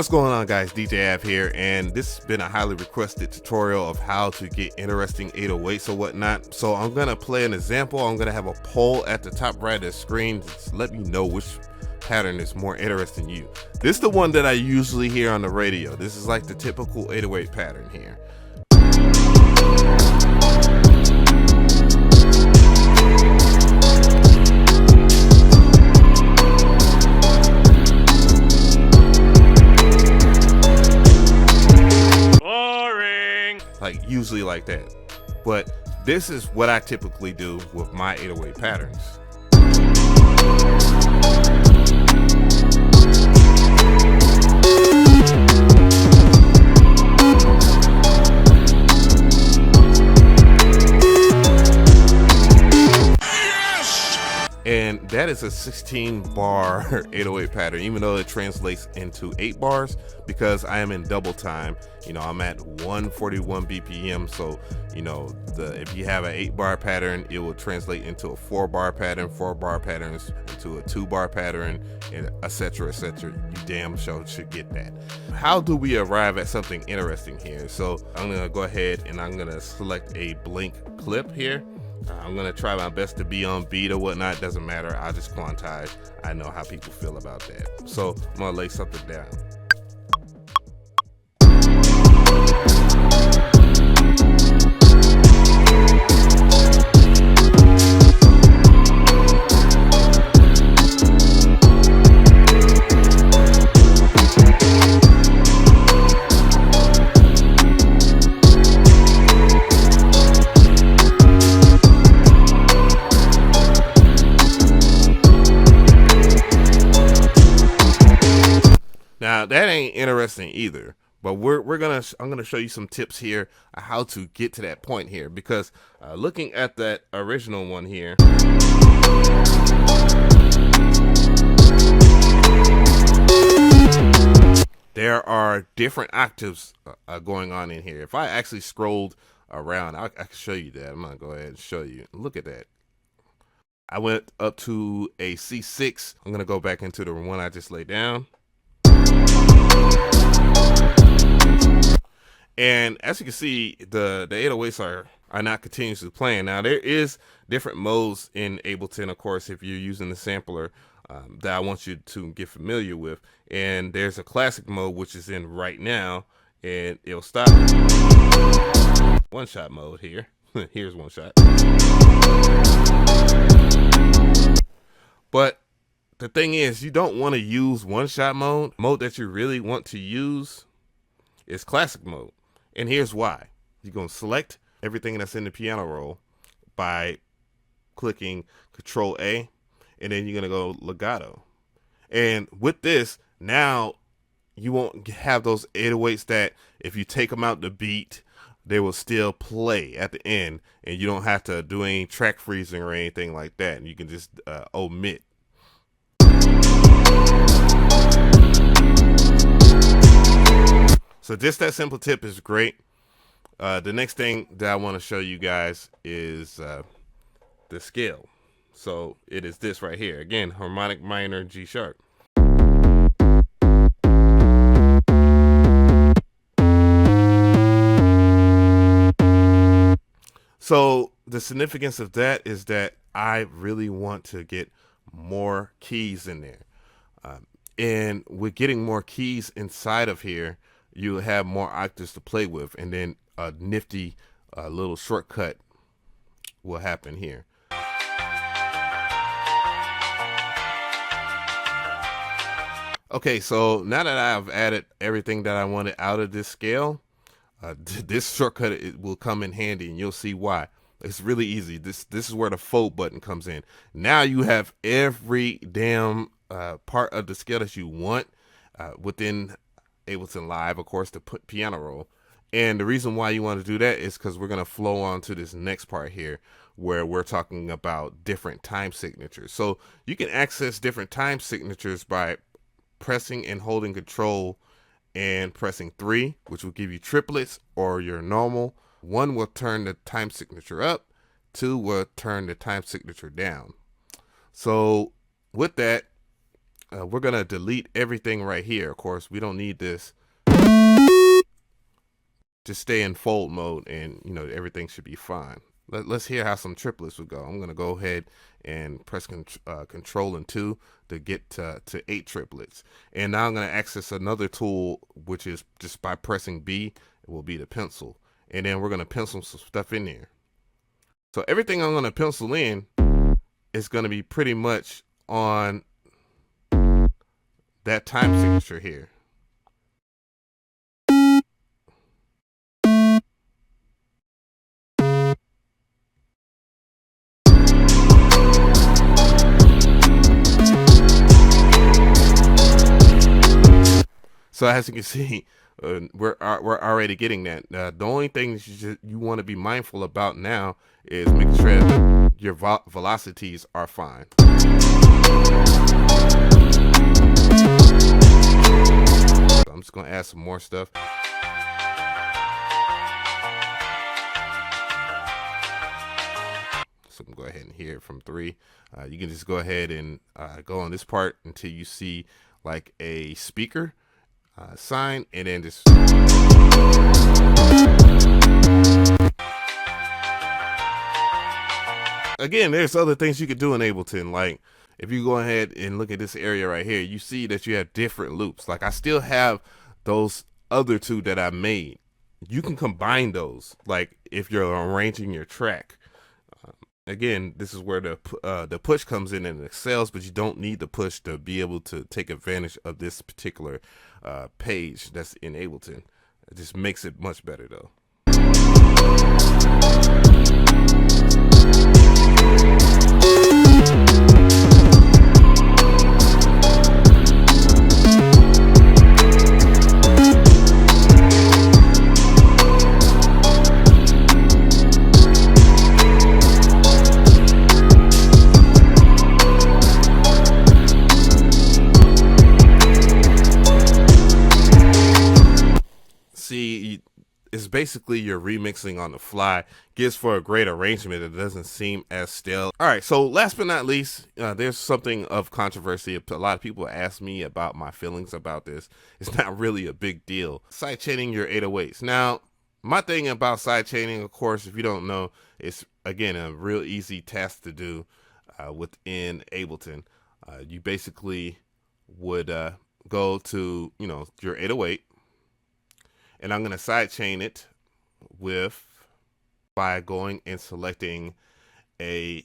What's going on, guys? DJ Av here, and this has been a highly requested tutorial of how to get interesting 808s or whatnot. So I'm gonna play an example. I'm gonna have a poll at the top right of the screen. Just let me know which pattern is more interesting to you. This is the one that I usually hear on the radio. This is like the typical 808 pattern here. Like usually like that, but this is what I typically do with my 808 patterns. And that is a 16 bar 808 pattern, even though it translates into 8 bars because I am in double time. You know, I'm at 141 BPM. So, you know, if you have an 8 bar pattern, it will translate into a 4 bar pattern, 4 bar patterns into a 2 bar pattern, and etc. etc. You damn sure should get that. How do we arrive at something interesting here? So I'm gonna go ahead and I'm gonna select a blank clip here. I'm gonna try my best to be on beat or whatnot. Doesn't matter. I'll just quantize. I know how people feel about that. So I'm gonna lay something down. Now that ain't interesting either, but I'm gonna show you some tips here on how to get to that point here, because looking at that original one here, there are different octaves going on in here. If I actually scrolled around, I can show you that. I'm gonna go ahead and show you. Look at that. I went up to a C6. I'm gonna go back into the one I just laid down. And as you can see, the 808s are not continuously playing. Now there is different modes in Ableton, of course, if you're using the sampler that I want you to get familiar with. And there's a classic mode, which is in right now, and it'll stop. One shot mode here. Here's one shot. But the thing is, you don't want to use one shot mode. Mode that you really want to use is classic mode. And here's why. You're going to select everything that's in the piano roll by clicking Control A, and then you're going to go legato. And with this, now you won't have those 808s that if you take them out the beat, they will still play at the end, and you don't have to do any track freezing or anything like that. And you can just omit. So just that simple tip is great. The next thing that I want to show you guys is the scale. So it is this right here. Again, harmonic minor G sharp. So the significance of that is that I really want to get more keys in there. And with getting more keys inside of here, you have more octaves to play with, and then a nifty little shortcut will happen here. Okay, so now that I've added everything that I wanted out of this scale, this shortcut, it will come in handy, and you'll see why. It's really easy. This is where the fold button comes in. Now you have every damn part of the scale that you want within Ableton Live, of course, to put piano roll. And the reason why you want to do that is because we're going to flow on to this next part here, where we're talking about different time signatures. So you can access different time signatures by pressing and holding Control and pressing 3, which will give you triplets or your normal. 1 will turn the time signature up, 2 will turn the time signature down. So with that, we're gonna delete everything right here. Of course, we don't need this. Just stay in fold mode, and everything should be fine. Let's hear how some triplets would go. I'm gonna go ahead and press Control and 2 to get to 8 triplets. And now I'm gonna access another tool, which is just by pressing B. It will be the pencil, and then we're gonna pencil some stuff in there. So everything I'm gonna pencil in is gonna be pretty much on that time signature here. So as you can see, we're already getting that. The only thing you want to be mindful about now is making sure that your velocities are fine. So I'm just going to add some more stuff. So I'm going to go ahead and hear it from 3. You can just go ahead and go on this part until you see like a speaker sign, and then just again, there's other things you could do in Ableton. Like if you go ahead and look at this area right here, you see that you have different loops. Like I still have those other 2 that I made. You can combine those, like if you're arranging your track. Again, this is where the push comes in and excels, but you don't need the push to be able to take advantage of this particular page that's in Ableton. It just makes it much better though. See, it's basically you're remixing on the fly. Gives for a great arrangement. It doesn't seem as stale. All right, so last but not least, there's something of controversy. A lot of people ask me about my feelings about this. It's not really a big deal. Sidechaining your 808s. Now, my thing about sidechaining, of course, if you don't know, it's again a real easy task to do within Ableton. You basically would go to your 808. And I'm going to sidechain it by going and selecting a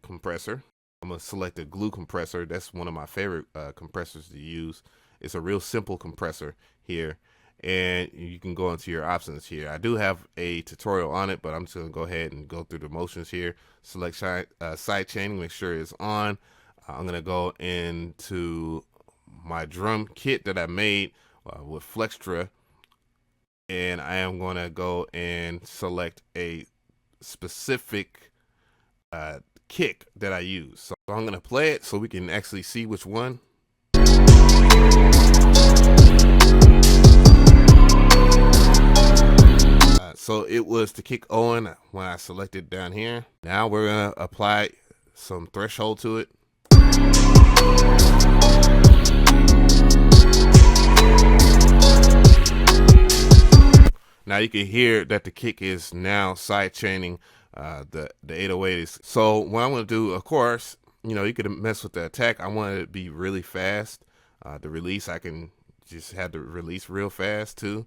compressor. I'm going to select a glue compressor. That's one of my favorite compressors to use. It's a real simple compressor here. And you can go into your options here. I do have a tutorial on it, but I'm just going to go ahead and go through the motions here. Select sidechaining, make sure it's on. I'm going to go into my drum kit that I made with Flextra. And I am going to go and select a specific kick that I use. So I'm going to play it so we can actually see which one. So it was the kick on when I selected down here. Now we're going to apply some threshold to it. Now you can hear that the kick is now sidechaining the 808s. So what I'm going to do, of course, you could mess with the attack. I want it to be really fast. The release, I can just have the release real fast too.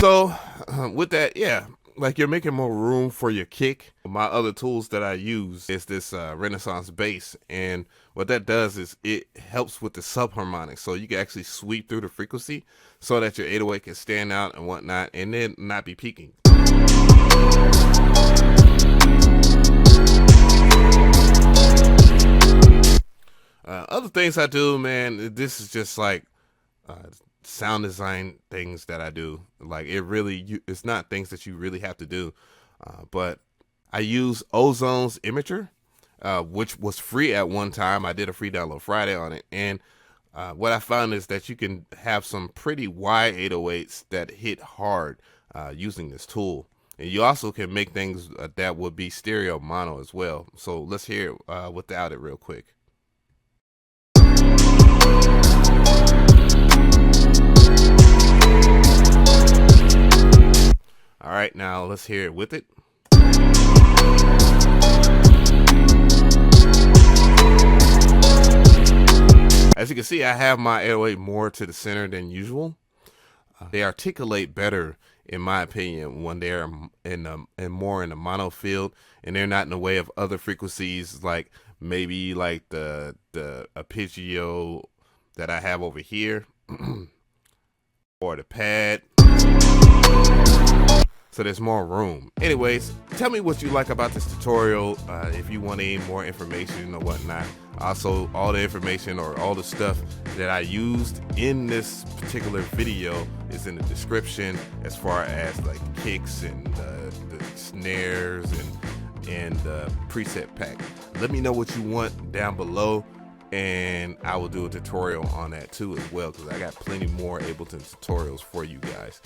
So with that, yeah. Like you're making more room for your kick. My other tools that I use is this Renaissance bass, and what that does is it helps with the subharmonics, so you can actually sweep through the frequency so that your 808 can stand out and whatnot, and then not be peaking. Other things I do, man, this is just like sound design things that I do. Like it's not things that you really have to do, but I use Ozon's Imager, which was free at one time. I did a free download Friday on it, and What I found is that you can have some pretty wide 808s that hit hard using this tool. And you also can make things that would be stereo mono as well. So let's hear it without it real quick. All right, now let's hear it with it. As you can see, I have my 808 more to the center than usual. They articulate better, in my opinion, when they're more in the mono field, and they're not in the way of other frequencies, like maybe like the arpeggio that I have over here, or the pad. So there's more room. Anyways, tell me what you like about this tutorial. If you want any more information or whatnot. Also, all the information or all the stuff that I used in this particular video is in the description, as far as like kicks and the snares and the preset pack. Let me know what you want down below, and I will do a tutorial on that too as well, because I got plenty more Ableton tutorials for you guys.